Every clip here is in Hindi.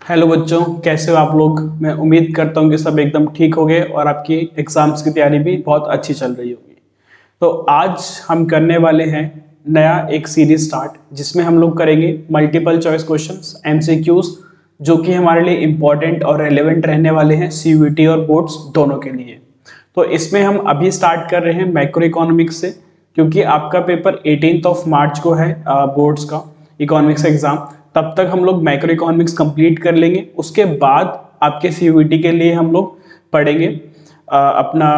हेलो बच्चों, कैसे हो आप लोग। मैं उम्मीद करता हूँ कि सब एकदम ठीक हो गए और आपकी एग्जाम्स की तैयारी भी बहुत अच्छी चल रही होगी। तो आज हम करने वाले हैं नया एक सीरीज स्टार्ट, जिसमें हम लोग करेंगे मल्टीपल चॉइस क्वेश्चंस एमसीक्यूज, जो कि हमारे लिए इंपॉर्टेंट और रेलेवेंट रहने वाले हैं सीयूईटी और बोर्ड्स दोनों के लिए। तो इसमें हम अभी स्टार्ट कर रहे हैं मैक्रो इकोनॉमिक्स से, क्योंकि आपका पेपर 18 मार्च को है बोर्ड्स का इकोनॉमिक्स एग्जाम। तब तक हम लोग मैक्रो इकोनॉमिक्स कंप्लीट कर लेंगे। उसके बाद आपके सीयूईटी के लिए हम लोग पढ़ेंगे अपना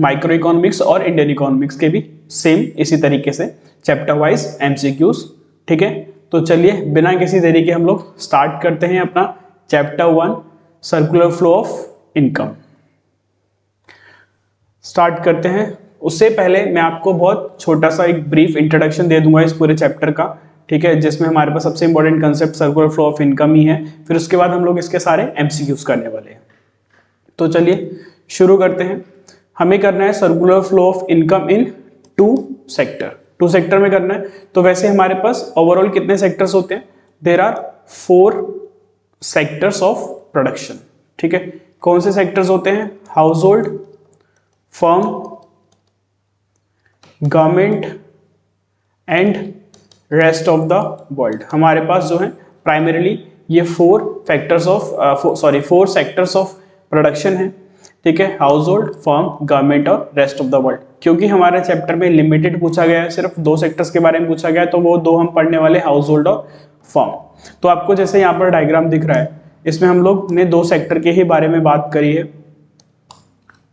माइक्रो इकोनॉमिक्स और इंडियन इकोनॉमिक्स के भी सेम इसी तरीके से चैप्टर वाइज एमसीक्यूज। ठीक है, तो चलिए बिना किसी देरी के हम लोग स्टार्ट करते हैं अपना chapter 1 circular flow of income. Start करते हैं। उससे पहले मैं आपको बहुत छोटा सा एक ब्रीफ इंट्रोडक्शन दे दूंगा इस पूरे चैप्टर का, ठीक है, जिसमें हमारे पास सबसे important concept circular flow of income ही है। फिर उसके बाद हम लोग इसके सारे एमसीक्यूज करने वाले हैं। तो चलिए शुरू करते हैं। हमें करना है circular flow of income in two sector में करना है। तो वैसे हमारे पास ओवरऑल कितने सेक्टर्स होते हैं? There are 4 sectors of production. ठीक है, कौन से सेक्टर्स होते हैं? Household, firm, government and rest of the world. हमारे पास जो है प्राइमरीली ये 4 सेक्टर्स ऑफ प्रोडक्शन है। ठीक है, हाउस होल्ड, फर्म, गवर्नमेंट और रेस्ट ऑफ द वर्ल्ड। क्योंकि हमारे चैप्टर में लिमिटेड पूछा गया है, सिर्फ 2 सेक्टर्स के बारे में पूछा गया है, तो वो 2 हम पढ़ने वाले हाउस होल्ड और फर्म। तो आपको जैसे यहाँ पर डायग्राम दिख रहा है, इसमें हम लोग ने 2 सेक्टर के ही बारे में बात करी है।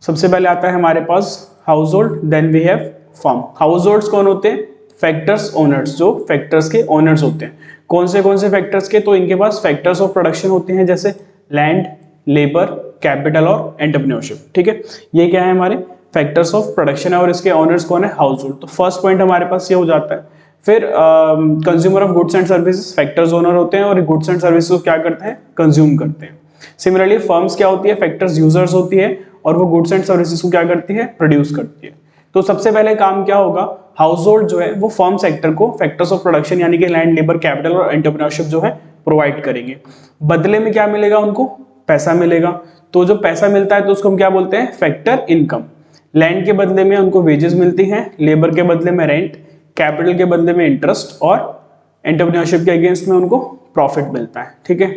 सबसे पहले आता है हमारे पास household, then we have firm. Households कौन होते हैं? फैक्टर्स ओनर्स, जो फैक्टर्स के ओनर्स होते हैं। कौन से फैक्टर्स के? तो इनके पास फैक्टर्स ऑफ प्रोडक्शन होते हैं, जैसे लैंड, लेबर, कैपिटल और एंटरप्रेन्योरशिप। ठीक है, ये क्या है? हमारे फैक्टर्स ऑफ प्रोडक्शन है और इसके ओनर्स कौन है? House hold. तो फर्स्ट पॉइंट हमारे पास ये हो जाता है। फिर consumer of goods and services, factors owner होते हैं और गुड्स एंड सर्विसेज को क्या करते हैं? कंज्यूम करते हैं। सिमिलरली फर्म्स क्या होती है? फैक्टर्स यूजर्स होती है और वो गुड्स एंड सर्विसेज को क्या करती है? प्रोड्यूस करती है। तो सबसे पहले काम क्या होगा? हाउस होल्ड जो है वो फर्म सेक्टर को फैक्टर्स ऑफ प्रोडक्शन यानी कि लैंड, लेबर, कैपिटल और एंटरप्रेन्योरशिप जो है प्रोवाइड करेंगे। बदले में क्या मिलेगा उनको? पैसा मिलेगा। तो जो पैसा मिलता है तो उसको हम क्या बोलते हैं? Factor income. लैंड के बदले में उनको वेजेस मिलती हैं, लेबर के बदले में रेंट, कैपिटल के बदले में इंटरेस्ट और एंटरप्रेन्योरशिप के अगेंस्ट में उनको प्रॉफिट मिलता है। ठीक है,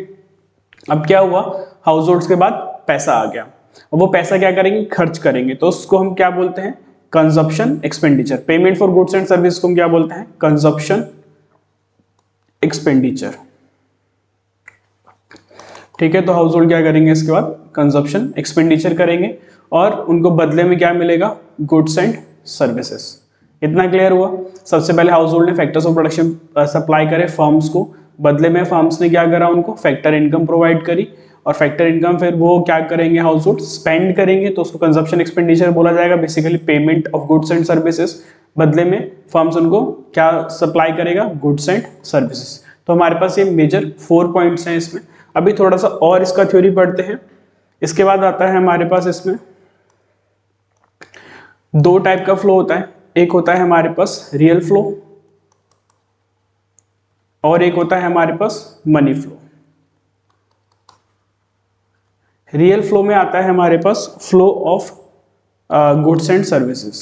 अब क्या हुआ? हाउस होल्ड्स के बाद पैसा आ गया। और वो पैसा क्या करेंगे? खर्च करेंगे। तो उसको हम क्या बोलते हैं? Consumption expenditure. Payment for goods and service को हम क्या बोलते हैं? Consumption expenditure. ठीक है, तो हाउस होल्ड क्या करेंगे? इसके बाद कंजप्शन एक्सपेंडिचर करेंगे और उनको बदले में क्या मिलेगा? Goods and services. इतना क्लियर हुआ? सबसे पहले हाउस होल्ड ने फैक्टर्स ऑफ प्रोडक्शन सप्लाई करे फर्म्स को, बदले में फर्म्स ने क्या करा? उनको फैक्टर इनकम प्रोवाइड करी और फैक्टर इनकम फिर वो क्या करेंगे? हाउस होल्ड स्पेंड करेंगे, तो उसको कंजप्शन एक्सपेंडिचर बोला जाएगा। Basically payment of goods and services, बदले में फर्म्स उनको क्या सप्लाई करेगा? Goods and services. तो हमारे पास ये मेजर 4 पॉइंट्स हैं इसमें। अभी थोड़ा सा और इसका थ्योरी पढ़ते हैं। इसके बाद आता है हमारे पास इसमें 2 टाइप का फ्लो होता है। एक होता है हमारे पास रियल फ्लो और एक होता है हमारे पास मनी फ्लो। रियल फ्लो में आता है हमारे पास flow of goods and services,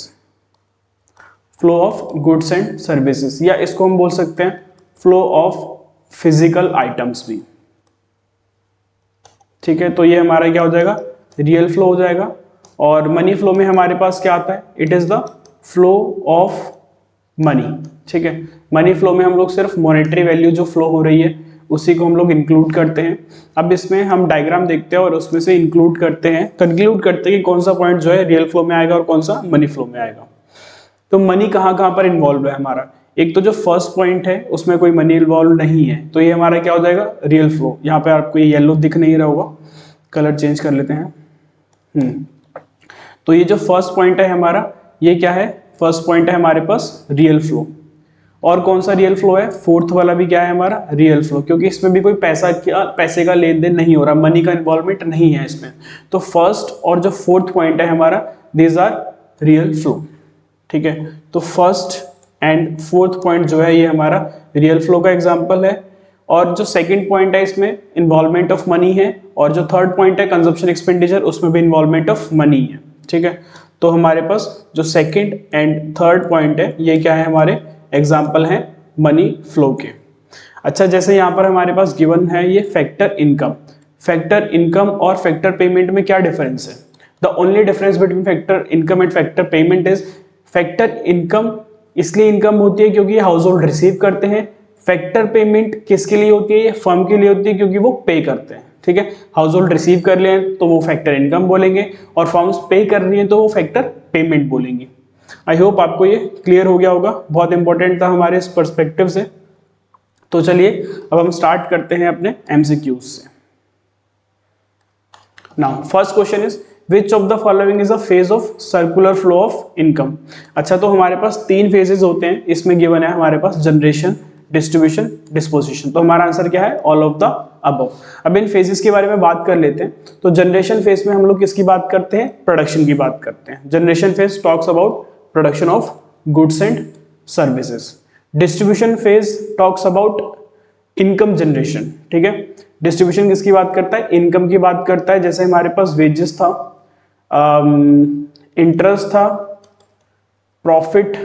flow of goods and services, या इसको हम बोल सकते हैं फ्लो ऑफ फिजिकल आइटम्स भी। ठीक है, तो ये हमारा क्या हो जाएगा? रियल फ्लो हो जाएगा। और मनी फ्लो में हमारे पास क्या आता है? It is the flow of money. ठीक है, मनी फ्लो में हम लोग सिर्फ मॉनेटरी वैल्यू जो फ्लो हो रही है उसी को हम लोग इंक्लूड करते हैं। अब इसमें हम डायग्राम देखते हैं और उसमें से इंक्लूड करते हैं, कंक्लूड करते हैं कि कौन सा पॉइंट जो है रियल फ्लो में आएगा और कौन सा मनी फ्लो में आएगा। तो मनी कहाँ कहाँ पर इन्वॉल्व है हमारा? एक तो जो फर्स्ट पॉइंट है उसमें कोई मनी इन्वॉल्व नहीं है, तो ये हमारा क्या हो जाएगा? Real flow. यहाँ पे आपको ये येलो दिख नहीं रहा होगा, कलर चेंज कर लेते हैं। तो ये जो फर्स्ट पॉइंट है हमारा, ये क्या है? फर्स्ट पॉइंट है हमारे पास रियल फ्लो। और कौन सा रियल फ्लो है? फोर्थ वाला भी क्या है हमारा? रियल फ्लो, क्योंकि इसमें भी कोई पैसे का लेन देन नहीं हो रहा, मनी का इन्वॉल्वमेंट नहीं है इसमें। तो फर्स्ट और जो फोर्थ पॉइंट है हमारा, दीज आर रियल फ्लो। ठीक है, तो फर्स्ट एंड फोर्थ पॉइंट जो है ये हमारा रियल फ्लो का एग्जांपल है। और जो सेकंड पॉइंट है इसमें इन्वॉल्वमेंट ऑफ मनी है, और जो थर्ड पॉइंट है कंजप्शन एक्सपेंडिचर, उसमें भी इन्वॉल्वमेंट ऑफ मनी है। ठीक है, तो हमारे पास जो सेकंड एंड थर्ड पॉइंट है ये क्या है, हमारे एग्जाम्पल हैं मनी फ्लो के। अच्छा, जैसे यहाँ पर हमारे पास गिवन है ये फैक्टर इनकम। फैक्टर इनकम और फैक्टर पेमेंट में क्या डिफरेंस है? The only difference between factor income and factor payment is factor income इसलिए इनकम होती है क्योंकि हाउस होल्ड रिसीव करते हैं। फैक्टर पेमेंट किसके लिए होती है? ये फर्म के लिए होती है क्योंकि वो पे करते हैं। ठीक है, हाउस होल्ड रिसीव कर ले तो वो फैक्टर इनकम बोलेंगे, और फर्म्स पे कर रही है तो वो फैक्टर पेमेंट बोलेंगे। आई होप आपको ये क्लियर हो गया होगा, बहुत इंपॉर्टेंट था हमारे इस पर्सपेक्टिव से। तो चलिए अब हम स्टार्ट करते हैं अपने एमसीक्यूज से। Now first question is which of the following is a phase of circular flow of income. अच्छा, तो हमारे पास 3 फेजेस होते हैं, इसमें गिवन है हमारे पास जनरेशन, डिस्ट्रीब्यूशन, डिस्पोजिशन। तो हमारा आंसर क्या है? All of the above. अब इन फेजेस के बारे में बात कर लेते हैं। तो जनरेशन फेज में हम लोग किसकी बात करते हैं? प्रोडक्शन की बात करते हैं। Generation phase talks about production of goods and services. Distribution phase talks about income generation. ठीक है, डिस्ट्रीब्यूशन किसकी बात करता है? इनकम की बात करता है। जैसे हमारे पास वेजेस था, इंटरेस्ट था, प्रॉफिट,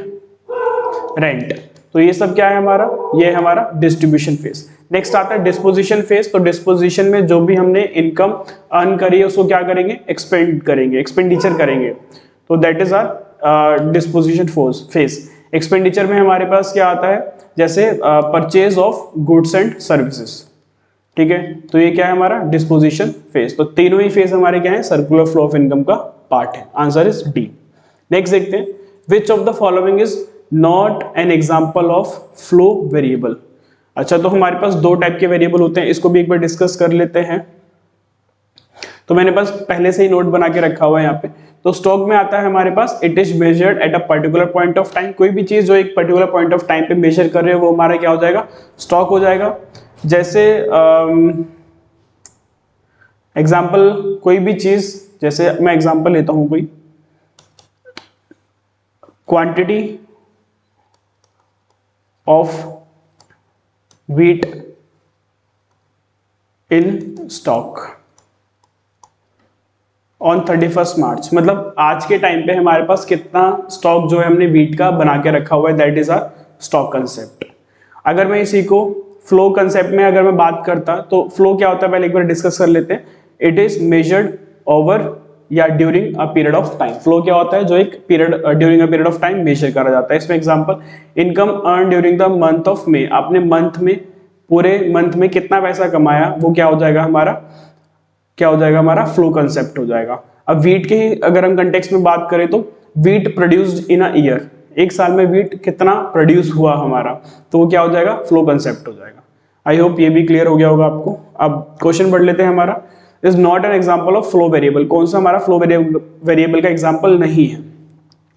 रेंट, तो ये सब क्या है हमारा? ये है हमारा डिस्ट्रीब्यूशन फेज। नेक्स्ट आता है डिस्पोजिशन फेज। तो डिस्पोजिशन में जो भी हमने इनकम अर्न करी है उसको क्या करेंगे? एक्सपेंड करेंगे, एक्सपेंडिचर करेंगे। तो that is our disposition phase. Expenditure में हमारे पास क्या आता है? जैसे purchase of goods and services. ठीक है, तो ये क्या है हमारा? Disposition phase. तो तीनों ही फेज हमारे क्या है? सर्कुलर फ्लो ऑफ इनकम का पार्ट है। Answer is D. नेक्स्ट देखते हैं, which of the following is not an example of flow variable. अच्छा, तो हमारे पास 2 टाइप के वेरिएबल होते हैं, इसको भी एक बार डिस्कस कर लेते हैं। तो मैंने पास पहले से ही नोट बना के रखा हुआ है यहाँ पे। तो स्टॉक में आता है हमारे पास it is measured at a particular point of time. कोई भी चीज जो एक पर्टिकुलर पॉइंट ऑफ टाइम पे मेजर कर रहे हो वो हमारा क्या हो जाएगा? स्टॉक हो जाएगा। जैसे एग्जाम्पल कोई भी चीज, जैसे मैं एग्जाम्पल लेता हूं कोई quantity of wheat in stock on 31 मार्च। मतलब आज के टाइम पे हमारे पास कितना स्टॉक जो है हमने व्हीट का बना के रखा हुआ है, that is our stock concept. अगर मैं इसी को फ्लो कंसेप्ट में अगर मैं बात करता, तो फ्लो क्या होता है पहले एक बार डिस्कस कर लेते हैं। इट इज मेजर्ड ओवर या during a period of time. Flow क्या होता है? जो एक period during a period of time measure करा जाता है। इसमें example income earn during the month of May. आपने मंथ में, पूरे मंथ में कितना पैसा कमाया, वो क्या हो जाएगा हमारा? क्या हो जाएगा हमारा? फ्लो कंसेप्ट हो जाएगा। अब व्हीट के ही अगर हम कंटेक्स्ट में बात करें तो wheat produced in a year, एक साल में व्हीट कितना प्रोड्यूस हुआ हमारा, तो वो क्या हो जाएगा? फ्लो कंसेप्ट हो जाएगा। आई होप ये भी क्लियर हो गया होगा आपको। अब क्वेश्चन पढ़ लेते हैं हमारा, is not an example of flow variable. कौन सा हमारा फ्लो वेरिएबल का एग्जाम्पल नहीं है?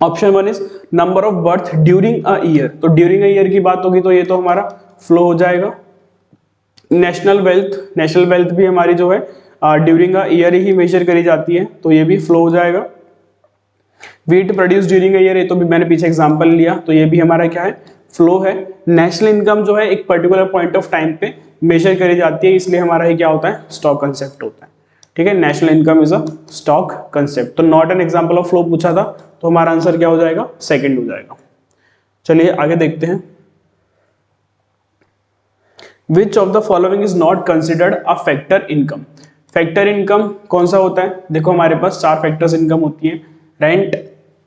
Option 1 is number of birth during a year. तो ड्यूरिंग अ ईयर की बात होगी तो ये तो हमारा फ्लो हो जाएगा। नेशनल वेल्थ भी हमारी जो है ड्यूरिंग अ ईयर ही मेजर करी जाती है, तो ये भी फ्लो हो जाएगा। Wheat produce during a year, ये तो भी मैंने पीछे एग्जांपल लिया, तो ये भी हमारा क्या है? फ्लो है। नेशनल इनकम जो है एक पर्टिकुलर पॉइंट ऑफ टाइम पे मेजर करी जाती है, इसलिए हमारा ये क्या होता है? स्टॉक कंसेप्ट होता है। ठीक है, national income is a stock concept. तो not an example of flow पूछा था, तो हमारा आंसर क्या हो जाएगा? सेकंड हो जाएगा। चलिए आगे देखते हैं, which of the following is not considered a factor income. Factor income कौन सा होता है? देखो हमारे पास 4 फैक्टर्स इनकम होती है, रेंट,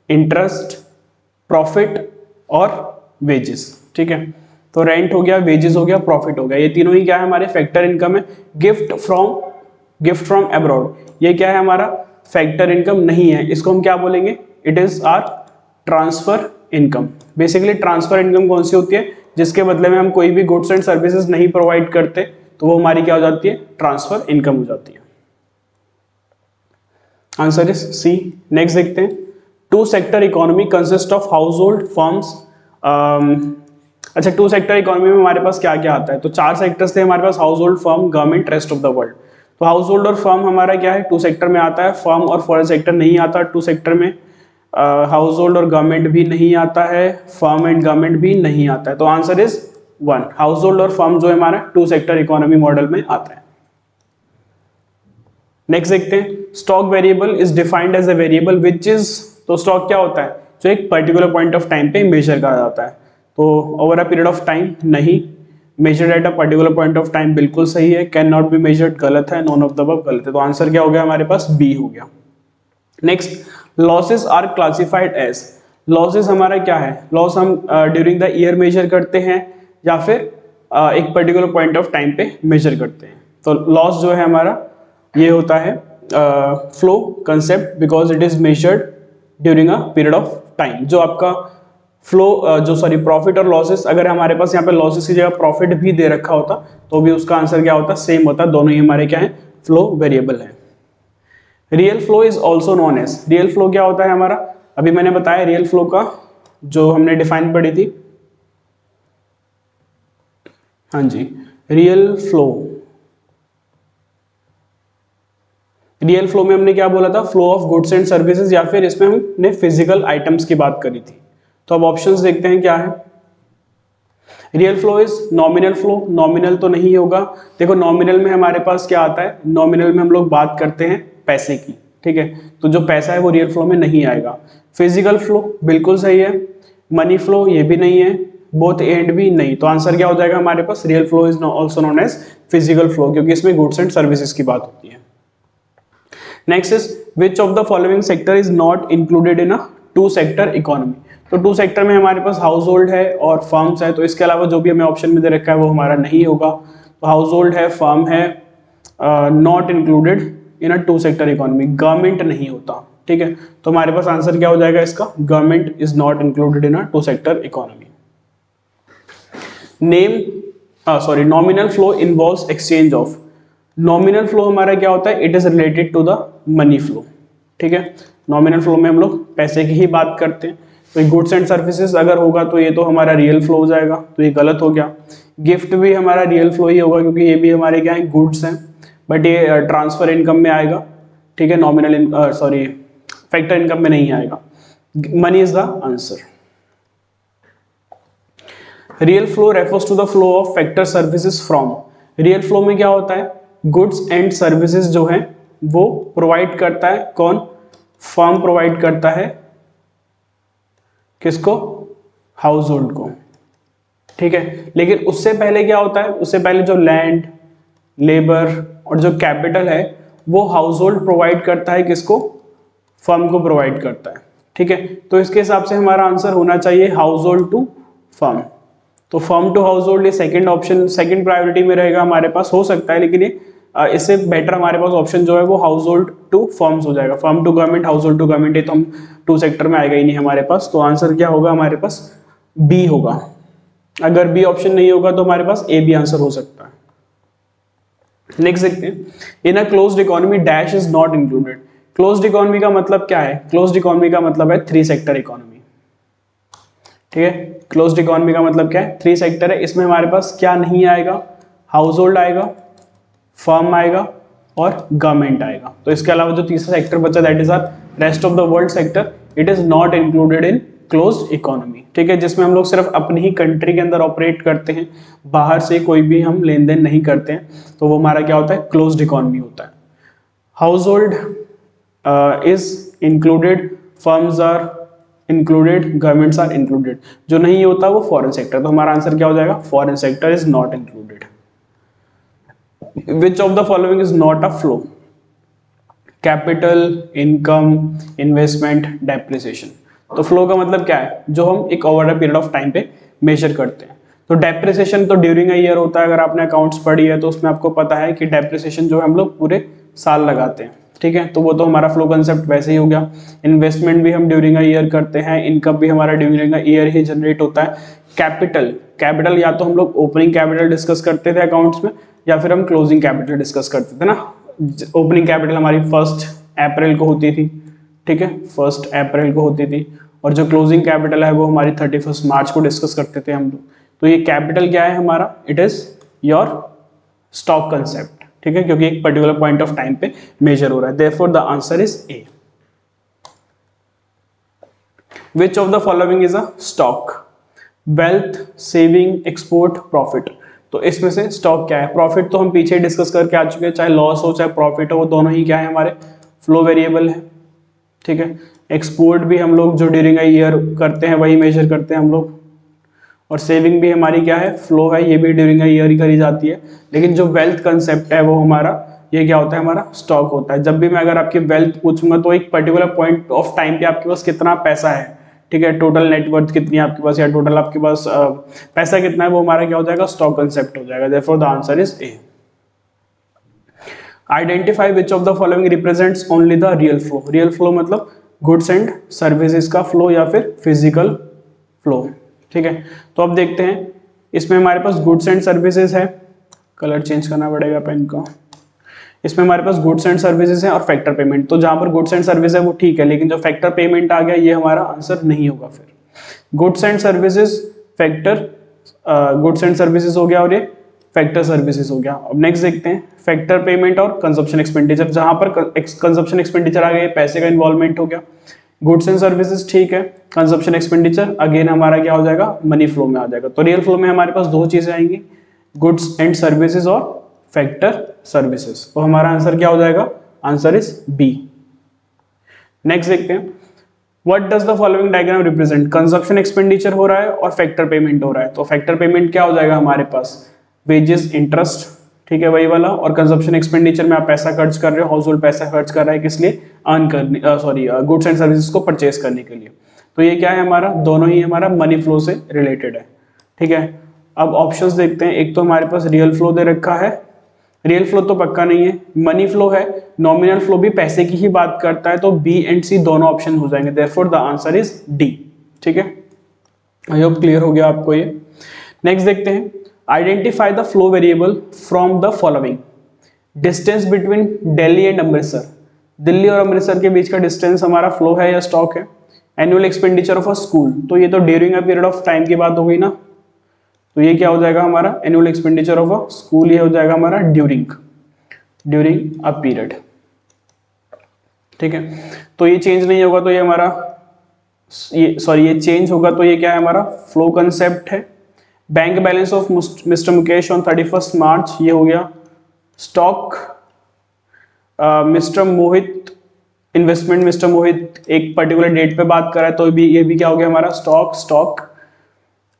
इंटरेस्ट, प्रॉफिट और वेजेस। ठीक है, तो रेंट हो गया, वेजेस हो गया, प्रॉफिट हो गया, ये तीनों ही क्या है? हमारे फैक्टर इनकम है। गिफ्ट फ्रॉम अब्रॉड, ये क्या है? हमारा फैक्टर इनकम नहीं है, इसको हम क्या बोलेंगे? It is our transfer income. Basically transfer income कौन सी होती है? जिसके बदले में हम कोई भी गुड्स एंड सर्विसेज नहीं प्रोवाइड करते, तो वो हमारी क्या हो जाती है? ट्रांसफर इनकम हो जाती है। Answer is C. नेक्स्ट देखते हैं, 2 sector economy consist of house hold firms. अच्छा, 2 सेक्टर इकोनॉमी में हमारे पास क्या क्या आता है? तो 4 सेक्टर्स थे हमारे पास, household, firm, government, rest of the world. तो हाउस होल्ड और फर्म हमारा क्या है? 2 सेक्टर में आता है। फर्म और फॉरेन सेक्टर नहीं आता 2 सेक्टर में। हाउस होल्ड और गवर्नमेंट भी नहीं आता है, फर्म एंड गवर्नमेंट भी नहीं आता है। तो answer is one. House hold और फर्म जो है हमारा टू सेक्टर इकोनॉमी मॉडल में आता है। नेक्स्ट देखते हैं, stock variable is defined as a variable which is, तो स्टॉक क्या होता है, जो एक पर्टिकुलर पॉइंट ऑफ टाइम पे मेजर करा जाता है। तो over a period of time नहीं, measured at a particular point of time बिल्कुल सही है, कैन नॉट बी मेजर्ड गलत है, नॉन ऑफ द अबव गलत है। तो आंसर क्या हो गया हमारे पास, बी हो गया। Next, losses are classified as, losses हमारा क्या है, लॉस हम ड्यूरिंग द ईयर मेजर करते हैं या फिर एक पर्टिकुलर पॉइंट ऑफ टाइम पे मेजर करते हैं। तो लॉस जो है हमारा ये होता है flow concept because it is measured during a period of time. जो आपका फ्लो जो सॉरी प्रॉफिट और लॉसेस, अगर हमारे पास यहाँ पे लॉसेस की जगह प्रॉफिट भी दे रखा होता तो भी उसका आंसर क्या होता, सेम होता, दोनों ही हमारे क्या है, फ्लो वेरिएबल है। Real flow is also known as, real flow क्या होता है हमारा, अभी मैंने बताया रियल फ्लो का जो हमने डिफाइन पढ़ी थी, हाँ जी, रियल फ्लो, रियल फ्लो में हमने क्या बोला था, flow of goods and services, या फिर इसमें हमने फिजिकल आइटम्स की बात करी थी। तो अब ऑप्शंस देखते हैं क्या है। Real flow is nominal flow, nominal तो नहीं होगा, देखो नॉमिनल में हमारे पास क्या आता है, नॉमिनल में हम लोग बात करते हैं पैसे की, ठीक है, तो जो पैसा है वो रियल फ्लो में नहीं आएगा। फिजिकल फ्लो बिल्कुल सही है, मनी फ्लो ये भी नहीं है, बोथ एंड भी नहीं, तो आंसर क्या हो जाएगा हमारे पास, real flow is also known as physical flow, क्योंकि इसमें गुड्स एंड सर्विसेज की बात होती है। Next is which of the following sector is not included in a two sector economy, तो टू सेक्टर में हमारे पास हाउस होल्ड है और फर्म्स है, तो इसके अलावा जो भी हमें ऑप्शन में दे रखा है वो हमारा नहीं होगा। तो हाउस होल्ड है, फर्म है, not included in a two sector economy, government नहीं होता, ठीक है, तो हमारे पास आंसर क्या हो जाएगा इसका, government is not included in a two sector economy. Name sorry nominal flow involves exchange of, nominal flow हमारा क्या होता है, it is related to the money flow, ठीक है, नॉमिनल फ्लो में हम लोग पैसे की ही बात करते हैं। तो गुड्स एंड सर्विसेज अगर होगा तो ये तो हमारा रियल फ्लो हो जाएगा, तो ये गलत हो गया। गिफ्ट भी हमारा रियल फ्लो ही होगा क्योंकि ये भी हमारे क्या है, गुड्स हैं, बट ये ट्रांसफर इनकम में आएगा, ठीक है, नॉमिनल सॉरी फैक्टर इनकम में नहीं आएगा। Money is the answer. Real flow refers to the flow of factor services from, real flow में क्या होता है, गुड्स एंड सर्विसेज जो है वो प्रोवाइड करता है कौन, फर्म प्रोवाइड करता है किसको, हाउस होल्ड को, ठीक है, लेकिन उससे पहले क्या होता है, उससे पहले जो लैंड, लेबर और जो कैपिटल है वो हाउस होल्ड प्रोवाइड करता है किसको, फर्म को प्रोवाइड करता है, ठीक है, तो इसके हिसाब से हमारा आंसर होना चाहिए हाउस होल्ड टू फर्म। तो फर्म टू हाउस होल्ड ये सेकेंड ऑप्शन, सेकेंड प्रायोरिटी में रहेगा हमारे पास, हो सकता है, लेकिन ये इससे बेटर हमारे पास ऑप्शन जो है वो हाउस होल्ड टू फर्म्स हो जाएगा, firm to government, household to government, ये तो हम टू सेक्टर में आएगा ही नहीं हमारे पास, तो आंसर क्या होगा हमारे पास, बी होगा। अगर बी ऑप्शन नहीं होगा तो हमारे पास ए बी आंसर हो सकता है। नेक्स्ट देखते हैं, in a closed economy dash is not included, closed economy का मतलब क्या है, क्लोज्ड इकोनॉमी का मतलब है थ्री सेक्टर इकोनॉमी, ठीक है, क्लोज्ड इकोनॉमी का मतलब क्या है, थ्री सेक्टर है, इसमें हमारे पास क्या नहीं आएगा, हाउस होल्ड आएगा, फर्म आएगा और गवर्नमेंट आएगा, तो इसके अलावा जो तीसरा सेक्टर बचा that is our rest of the world sector, it is not included in closed economy, ठीक है, जिसमें हम लोग सिर्फ अपनी ही कंट्री के अंदर ऑपरेट करते हैं, बाहर से कोई भी हम लेन देन नहीं करते हैं, तो वो हमारा क्या होता है, क्लोज्ड इकोनॉमी होता है। Household is included, firms are included, governments are included, जो नहीं होता वो फॉरेन सेक्टर, तो हमारा आंसर क्या हो जाएगा, foreign sector is not included. Which of the following is not a flow? Capital, income, investment, depreciation. तो फ्लो का मतलब क्या है, जो हम एक over a period of time पे मेजर करते हैं। तो डेप्रिसिएशन तो ड्यूरिंग अ ईयर होता है, अगर आपने अकाउंट्स पढ़ी है तो उसमें आपको पता है कि डेप्रिसिएशन जो है हम लोग पूरे साल लगाते हैं, ठीक है, तो वो तो हमारा फ्लो कंसेप्ट वैसे ही हो गया। इन्वेस्टमेंट भी हम ड्यूरिंग अ ईयर करते हैं, इनकम भी हमारा during a year he generate होता है। कैपिटल, कैपिटल या तो हम लोग ओपनिंग कैपिटल डिस्कस करते थे अकाउंट्स में, या फिर हम क्लोजिंग कैपिटल डिस्कस करते थे ना। ओपनिंग कैपिटल हमारी 1 अप्रैल को होती थी, ठीक है, 1 अप्रैल को होती थी, और जो क्लोजिंग कैपिटल है वो हमारी 31 मार्च को डिस्कस करते थे हम लोग। तो ये कैपिटल क्या है हमारा, it is your stock concept, ठीक है, क्योंकि एक पर्टिकुलर पॉइंट ऑफ टाइम पे मेजर हो रहा है, therefore the answer is A. Which of the following is a stock, wealth, saving, export, profit. तो इसमें से स्टॉक क्या है? प्रॉफिट तो हम पीछे डिस्कस करके आ चुके हैं, चाहे लॉस हो चाहे प्रॉफिट हो, वो दोनों ही क्या है हमारे फ्लो वेरिएबल है, ठीक है। एक्सपोर्ट भी हम लोग जो ड्यूरिंग अ ईयर करते हैं वही मेजर करते हैं हम लोग, और सेविंग भी हमारी क्या है, फ्लो है, ये भी ड्यूरिंग अ ईयर ही करी जाती है। लेकिन जो वेल्थ कंसेप्ट है वो हमारा ये क्या होता है, हमारा स्टॉक होता है। जब भी मैं अगर आपकी वेल्थ पूछूंगा तो एक पर्टिकुलर पॉइंट ऑफ टाइम पे आपके पास कितना पैसा है, ठीक है, टोटल नेटवर्थ कितनी है आपके पास या टोटल आपके पास पैसा कितना है, वो हमारा क्या हो जाएगा, स्टॉक कंसेप्ट हो जाएगा। Therefore the answer is A. Identify which of the following represents only the real flow. Real flow मतलब गुड्स एंड सर्विसेज का फ्लो या फिर फिजिकल फ्लो, ठीक है। तो अब देखते हैं, इसमें हमारे पास गुड्स एंड सर्विसेज है, कलर चेंज करना पड़ेगा पेन का। इसमें हमारे पास गुड्स एंड सर्विसेज है और फैक्टर पेमेंट। तो जहां पर गुड्स एंड सर्विस है वो ठीक है, लेकिन जो फैक्टर पेमेंट आ गया ये हमारा आंसर नहीं होगा। फिर goods and services, factor, goods and services हो गया और ये फैक्टर सर्विसेज हो गया। अब नेक्स्ट देखते हैं फैक्टर पेमेंट और कंजप्शन एक्सपेंडिचर। जहां पर कंजप्शन एक्सपेंडिचर आ गया, पैसे का इन्वॉल्वमेंट हो गया। गुड्स एंड सर्विसेज ठीक है, कंजप्शन एक्सपेंडिचर अगेन हमारा क्या हो जाएगा, मनी फ्लो में आ जाएगा। तो रियल फ्लो में हमारे पास दो चीजें आएंगी, गुड्स एंड सर्विसेज और फैक्टर सर्विसेज। तो हमारा आंसर क्या हो जाएगा, आंसर इज बी। नेक्स्ट देखते हैं, what does the following diagram represent. Consumption expenditure हो रहा है और फैक्टर पेमेंट हो रहा है। तो फैक्टर पेमेंट क्या हो जाएगा हमारे पास, वेजेस, इंटरेस्ट, ठीक है, वही वाला। और कंजप्शन एक्सपेंडिचर में आप पैसा खर्च कर रहे हो, हाउस होल्ड पैसा खर्च कर रहा है किस लिए, अर्न करने, सॉरी गुड्स एंड सर्विसेज को परचेज करने के लिए। तो ये क्या है हमारा, दोनों ही हमारा मनी फ्लो से रिलेटेड है, ठीक है। अब ऑप्शंस देखते हैं, एक तो हमारे पास रियल फ्लो दे रखा है, रियल फ्लो तो पक्का नहीं है, मनी फ्लो है, नॉमिनल फ्लो भी पैसे की ही बात करता है। तो बी एंड सी दोनों ऑप्शन हो जाएंगे, therefore the answer is D, ठीक है। आई होप क्लियर हो गया आपको ये। नेक्स्ट देखते हैं, identify the flow variable from the following. Distance between Delhi and Amritsar. Delhi और अमृतसर के बीच का डिस्टेंस हमारा फ्लो है या स्टॉक है। Annual expenditure of a school, तो ये तो during a period of time की बात हो गई ना, तो ये क्या हो जाएगा हमारा, annual expenditure of a school, ये हो जाएगा हमारा ड्यूरिंग अ पीरियड, ठीक है। तो ये चेंज नहीं होगा, तो ये हमारा ये चेंज होगा, तो ये क्या है हमारा फ्लो कंसेप्ट है। Bank balance of mister Mukesh on 31 मार्च, ये हो गया स्टॉक। मिस्टर मोहित, इन्वेस्टमेंट मिस्टर मोहित एक पर्टिकुलर डेट पे बात कर रहा है, तो ये भी क्या हो गया हमारा stock.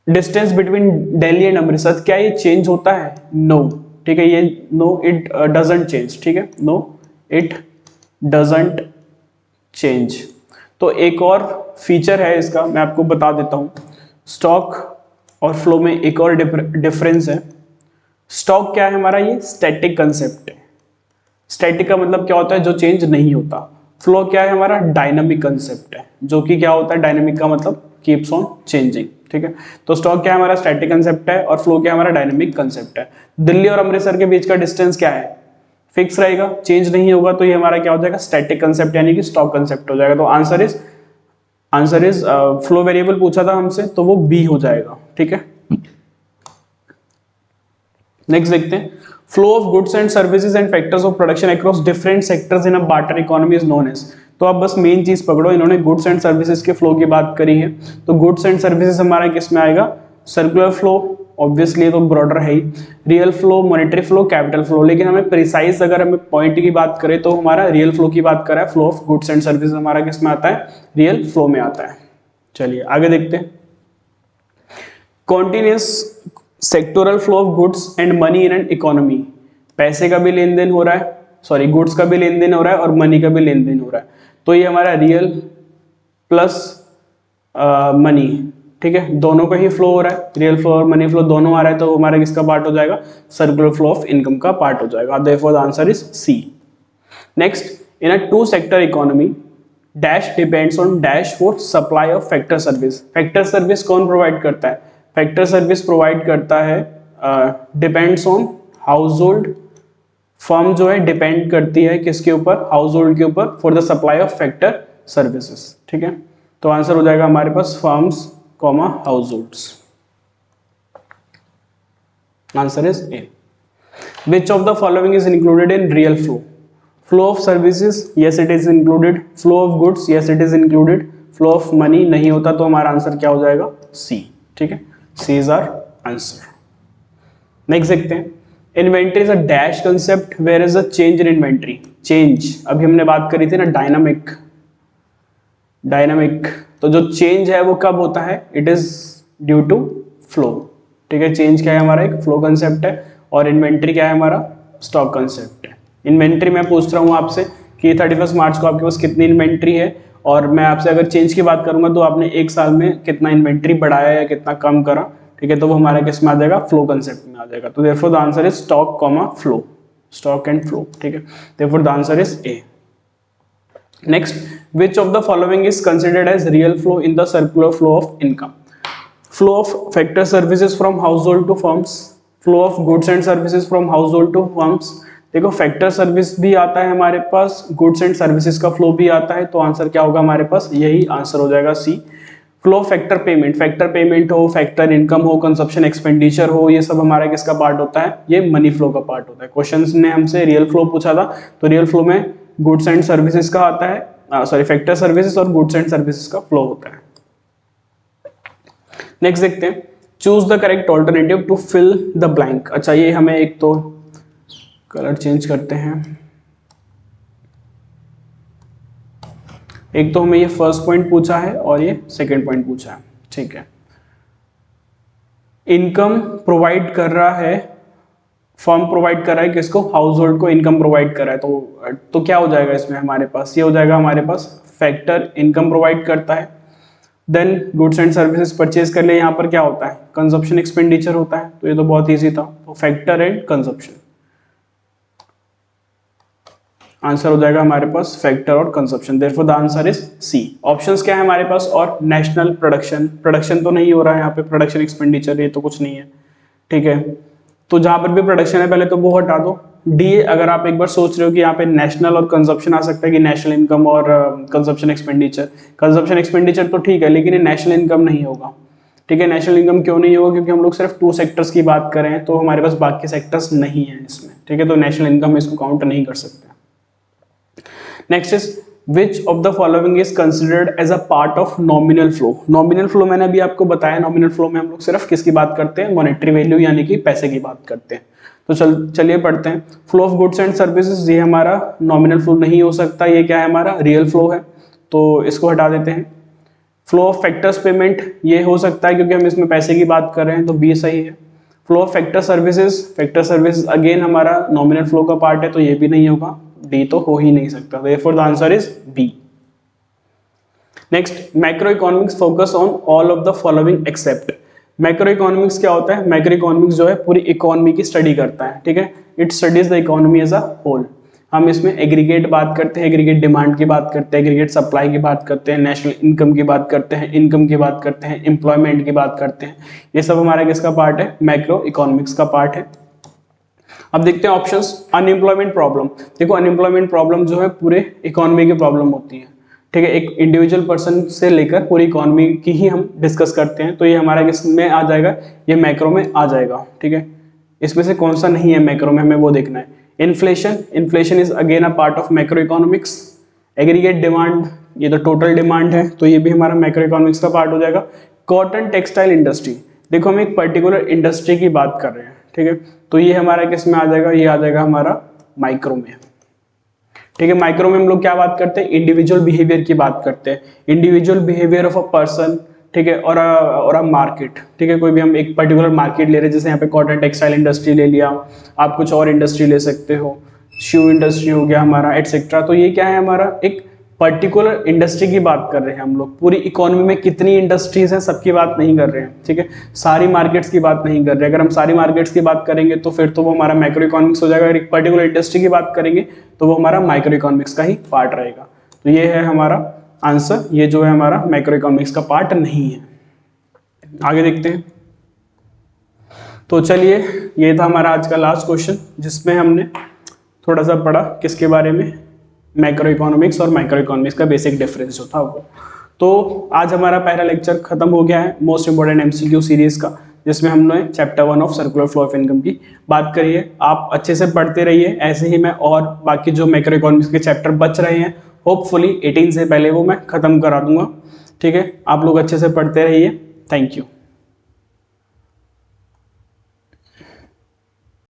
Distance between Delhi and Amritsar, क्या ये चेंज होता है, नो, ठीक है, ये नो इट डजंट चेंज, ठीक है, नो इट डजंट चेंज। तो एक और फीचर है इसका, मैं आपको बता देता हूं, स्टॉक और फ्लो में एक और डिफरेंस है। स्टॉक क्या है हमारा, ये स्टैटिक कंसेप्ट है। स्टैटिक का मतलब क्या होता है, जो चेंज नहीं होता। फ्लो क्या है हमारा, डायनामिक कंसेप्ट है, जो कि क्या होता है, डायनामिक का मतलब कीप्स ऑन चेंजिंग, ठीक है। तो स्टॉक क्या है हमारा, स्टैटिक कंसेप्ट है, और फ्लो क्या है हमारा, डायनामिक कंसेप्ट है। दिल्ली और अमृतसर के बीच का डिस्टेंस क्या है, फिक्स रहेगा, चेंज नहीं होगा, तो ये हमारा क्या हो जाएगा, स्टैटिक कंसेप्ट यानी कि स्टॉक कंसेप्ट हो जाएगा। तो आंसर इज फ्लो वेरिएबल पूछा था हमसे, तो वो बी हो जाएगा, ठीक है। नेक्स्ट देखते हैं, flow of goods and services and factors of production across different sectors in a barter economy is known as. तो अब बस मेन चीज पकड़ो, इन्होंने गुड्स एंड सर्विसेज के फ्लो की बात करी है, तो गुड्स एंड सर्विसेज हमारा किस में आएगा, सर्कुलर फ्लो, ऑब्वियसली तो ब्रॉडर है ही, real flow, monetary flow, capital flow. लेकिन हमें प्रिसाइज अगर हमें पॉइंट की बात करें तो हमारा रियल फ्लो की बात करें, flow of goods and services हमारा किस में आता है, रियल फ्लो में आता है। चलिए आगे देखते हैं, continuous sectoral flow of goods and money in an economy. पैसे का भी लेन देन हो रहा है, सॉरी गुड्स का भी लेन देन हो रहा है और मनी का भी लेन देन हो रहा है, तो ये हमारा रियल प्लस मनी, ठीक है, दोनों का ही फ्लो हो रहा है, रियल फ्लो और मनी फ्लो दोनों आ रहा है, तो हमारा किसका पार्ट हो जाएगा, सर्कुलर फ्लो ऑफ इनकम का पार्ट हो जाएगा। Therefore the answer is C. Next, in a two sector economy dash depends on dash for supply of factor service. Factor service कौन प्रोवाइड करता है, फैक्टर सर्विस प्रोवाइड करता है depends on household. Firm जो है डिपेंड करती है किसके ऊपर, हाउस होल्ड के ऊपर, for the supply of factor services, ठीक है। तो आंसर हो जाएगा हमारे पास firms comma households. Answer is A. Which of the following is included in real flow, flow of services, yes it is included, flow of goods, yes it is included, flow of money नहीं होता, तो हमारा आंसर क्या हो जाएगा, सी, ठीक है। C is our answer. Next देखते हैं, inventory is a dash concept where is a change in inventory. Change अभी हमने बात करी थी ना, डायनामिक। तो जो चेंज है वो कब होता है, it is due to flow. ठीक है, चेंज क्या है हमारा, एक फ्लो कंसेप्ट है, और इन्वेंट्री क्या है हमारा, स्टॉक कंसेप्ट है। इन्वेंट्री मैं पूछ रहा हूँ आपसे कि 31 मार्च को आपके पास कितनी इन्वेंट्री है, और मैं आपसे अगर चेंज की बात करूंगा तो आपने एक साल में कितना इन्वेंट्री बढ़ाया या कितना कम करा। ठीक है, तो वो हमारा किस में आ जाएगा, फ्लो कंसेप्ट में आ जाएगा। तो therefore the answer is stock comma flow, stock and flow. ठीक है, therefore the answer is A. Next, which of the following is considered as real flow in the circular flow of income? Flow of factor services from household to firms, flow of goods and services from household to firms। देखो फैक्टर सर्विस भी आता है हमारे पास, गुड्स एंड सर्विसेज का फ्लो भी आता है, तो आंसर क्या होगा हमारे पास, यही आंसर हो जाएगा सी। फ्लो ऑफ फैक्टर पेमेंट हो, फैक्टर इनकम हो, कंजप्शन एक्सपेंडिचर हो, ये सब हमारा किसका पार्ट होता है, ये मनी फ्लो का पार्ट होता है। क्वेश्चंस ने हमसे रियल फ्लो पूछा था, तो रियल फ्लो में गुड्स एंड सर्विसेज का आता है, सॉरी फैक्टर सर्विसेज और गुड्स एंड सर्विसेज का फ्लो होता है। नेक्स्ट देखते हैं, choose the correct alternative to fill the blank. अच्छा, ये हमें एक तो कलर चेंज करते हैं, एक तो हमें ये फर्स्ट पॉइंट पूछा है और ये सेकंड पॉइंट पूछा है। ठीक है, इनकम प्रोवाइड कर रहा है, फर्म प्रोवाइड कर रहा है किसको, हाउस होल्ड को इनकम प्रोवाइड कर रहा है, तो क्या हो जाएगा इसमें हमारे पास, ये हो जाएगा हमारे पास फैक्टर इनकम प्रोवाइड करता है। Then goods and services purchase कर ले, यहाँ पर क्या होता है, कंजप्शन एक्सपेंडिचर होता है, तो ये तो बहुत ईजी था, तो फैक्टर एंड कंजप्शन, आंसर हो जाएगा हमारे पास फैक्टर और consumption. Therefore the answer is C. Options क्या है हमारे पास, और नेशनल प्रोडक्शन तो नहीं हो रहा है यहाँ पे, प्रोडक्शन एक्सपेंडिचर ये तो कुछ नहीं है। ठीक है, तो जहां पर भी प्रोडक्शन है पहले तो वो हटा दो। डी, अगर आप एक बार सोच रहे हो कि यहाँ पे नेशनल और कंजप्शन आ सकता है कि नेशनल इनकम और कंजप्शन एक्सपेंडिचर तो ठीक है, लेकिन ये नेशनल इनकम नहीं होगा। ठीक है, नेशनल इनकम क्यों नहीं होगा, क्योंकि हम लोग सिर्फ 2 सेक्टर्स की बात करें, तो हमारे पास बाकी सेक्टर्स नहीं है इसमें। ठीक है, तो नेशनल इनकम इसको काउंट नहीं कर सकते। Next is which of the following is considered as a part of nominal flow। nominal flow मैंने अभी आपको बताया, nominal flow में हम लोग सिर्फ किसकी बात करते हैं, मॉनेटरी वैल्यू यानी कि पैसे की बात करते हैं। तो चलिए पढ़ते हैं। Flow of goods and services, ये हमारा नॉमिनल फ्लो नहीं हो सकता, ये क्या है हमारा रियल फ्लो है, तो इसको हटा देते हैं। फ्लो ऑफ फैक्टर्स पेमेंट, ये हो सकता है क्योंकि हम इसमें पैसे की बात कर रहे हैं, तो बी सही है। Flow of factor services again हमारा नॉमिनल फ्लो का पार्ट है, तो ये भी नहीं होगा, डी तो हो ही नहीं सकता। Therefore the answer is B। Next, macro economics focus on all of the following except. Macro economics क्या होता है, मैक्रो इकोनॉमिक्स जो है पूरी इकोनॉमी की स्टडी करता है। ठीक है, it studies the economy as a whole. हम इसमें एग्रीगेट बात करते हैं, एग्रीगेट डिमांड की बात करते हैं, एग्रीगेट सप्लाई की बात करते हैं, नेशनल इनकम की बात करते हैं, इनकम की बात करते हैं, एम्प्लॉयमेंट की बात करते हैं। ये सब हमारा किसका पार्ट है, मैक्रो इकोनॉमिक्स का पार्ट है। अब देखते हैं ऑप्शंस। अनएम्प्लॉयमेंट प्रॉब्लम, देखो अनएम्प्लॉयमेंट प्रॉब्लम जो है पूरे इकोनॉमी की प्रॉब्लम होती है। ठीक है, एक इंडिविजुअल पर्सन से लेकर पूरी इकोनॉमी की ही हम डिस्कस करते हैं, तो ये हमारा किस में आ जाएगा, ये मैक्रो में आ जाएगा। ठीक है, इसमें से कौन सा नहीं है मैक्रो में, हमें वो देखना है। Inflation is again a part of macro economics. Aggregate demand, ये तो टोटल डिमांड है, तो ये भी हमारा मैक्रो इकोनॉमिक्स का पार्ट हो जाएगा। कॉटन टेक्सटाइल इंडस्ट्री, देखो हम एक पर्टिकुलर इंडस्ट्री की बात कर रहे हैं। ठीक है, तो ये हमारा किस में आ जाएगा, ये आ जाएगा हमारा माइक्रो में। ठीक है, माइक्रो में हम लोग क्या बात करते हैं, इंडिविजुअल बिहेवियर की बात करते हैं, individual behaviour of a person. ठीक है, और अ मार्केट। ठीक है, कोई भी हम एक पर्टिकुलर मार्केट ले रहे हैं, जैसे यहाँ पे कॉटन टेक्सटाइल इंडस्ट्री ले लिया, आप कुछ और इंडस्ट्री ले सकते हो, शू इंडस्ट्री हो गया हमारा, एटसेट्रा। तो ये क्या है हमारा, एक पर्टिकुलर इंडस्ट्री की बात कर रहे हैं हम लोग। पूरी इकोनॉमी में कितनी इंडस्ट्रीज हैं सबकी बात नहीं कर रहे हैं। ठीक है, सारी मार्केट्स की बात नहीं कर रहे। अगर हम सारी मार्केट्स की बात करेंगे तो फिर तो वो हमारा मैक्रो इकोनॉमिक्स हो जाएगा। अगर एक पर्टिकुलर इंडस्ट्री की बात करेंगे तो वो हमारा माइक्रो इकोनॉमिक्स का ही पार्ट रहेगा। तो ये है हमारा आंसर, ये जो है हमारा मैक्रो इकोनॉमिक्स का पार्ट नहीं है। आगे देखते हैं। तो चलिए, ये था हमारा आज का लास्ट क्वेश्चन, जिसमें हमने थोड़ा सा पढ़ा किसके बारे में, मैक्रो इकोनॉमिक्स और माइक्रो इकोनॉमिक्स का बेसिक डिफरेंस जो था वो। तो आज हमारा पहला लेक्चर खत्म हो गया है मोस्ट इंपोर्टेंट एमसीक्यू सीरीज का, जिसमें हमने chapter 1 of circular flow of income की बात करी है। आप अच्छे से पढ़ते रहिए, ऐसे ही मैं और बाकी जो मैक्रो इकोनॉमिक्स के चैप्टर बच रहे हैं होपफुली 18 से पहले वो मैं खत्म करा दूंगा। ठीक है, आप लोग अच्छे से पढ़ते रहिए। Thank you.